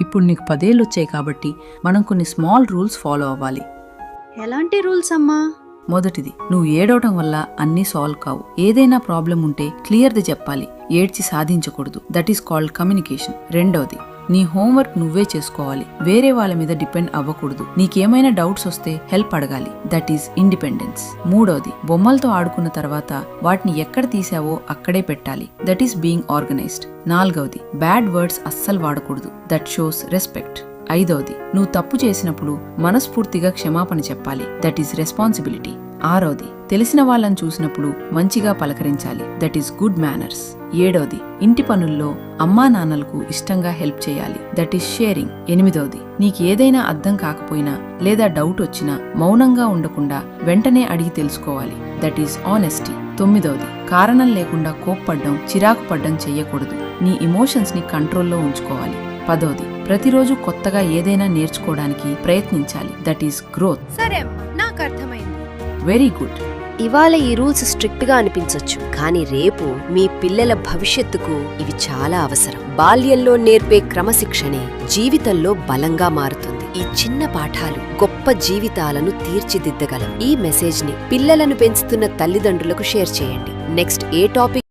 ఇప్పుడు నీకు 10 ఏళ్ళు వచ్చాయి కాబట్టి మనం కొన్ని స్మాల్ రూల్స్ ఫాలో అవ్వాలి. ఎలాంటి రూల్స్ అమ్మా? మొదటిది, నువ్వు ఏడవటం వల్ల అన్నీ సాల్వ్ కావు. ఏదైనా ప్రాబ్లం ఉంటే క్లియర్ది చెప్పాలి, ఏడ్చి సాధించకూడదు. That is called communication. రెండవది, నీ హోంవర్క్ నువ్వే చేసుకోవాలి, వేరే వాళ్ళ మీద డిపెండ్ అవ్వకూడదు. నీకేమైనా డౌట్స్ వస్తే హెల్ప్ అడగాలి. That is independence. మూడవది, బొమ్మలతో ఆడుకున్న తర్వాత వాటిని ఎక్కడ తీసావో అక్కడే పెట్టాలి. That is being organised. నాలుగవది, బ్యాడ్ వర్డ్స్ అస్సలు వాడకూడదు. That shows respect. ఐదవది, నువ్వు తప్పు చేసినప్పుడు మనస్ఫూర్తిగా క్షమాపణ చెప్పాలి. That is responsibility. ఆరవది, తెలిసిన వాళ్ళని చూసినప్పుడు మంచిగా పలకరించాలి. That is good manners. ఏడవది, ఇంటి పనుల్లో అమ్మా నాన్నలకు ఇష్టంగా హెల్ప్ చేయాలి. That is sharing. ఎనిమిదవది, నీకు ఏదైనా అర్థం కాకపోయినా లేదా డౌట్ వచ్చినా మౌనంగా ఉండకుండా వెంటనే అడిగి తెలుసుకోవాలి. That is honesty. తొమ్మిదవది, కారణం లేకుండా కోప్పడ్డం, చిరాకు పడ్డం చెయ్యకూడదు. నీ ఎమోషన్స్ ని కంట్రోల్లో ఉంచుకోవాలి. పదవది, ప్రతిరోజు కొత్తగా ఏదైనా నేర్చుకోవడానికి ప్రయత్నించాలి. That is growth. సరే, నాకు అర్థమైంది. Very good. ఇవాళ ఈ రూల్స్ స్ట్రిక్ట్ గా అనిపించొచ్చు, కానీ రేపు మీ పిల్లల భవిష్యత్తుకు ఇవి చాలా అవసరం. బాల్యంలో నేర్పే క్రమశిక్షణే జీవితంలో బలంగా మారుతుంది. ఈ చిన్న పాఠాలు గొప్ప జీవితాలను తీర్చిదిద్దగలవు. ఈ మెసేజ్ ని పిల్లలను పెంచుతున్న తల్లిదండ్రులకు షేర్ చేయండి. నెక్స్ట్ ఏ టాపిక్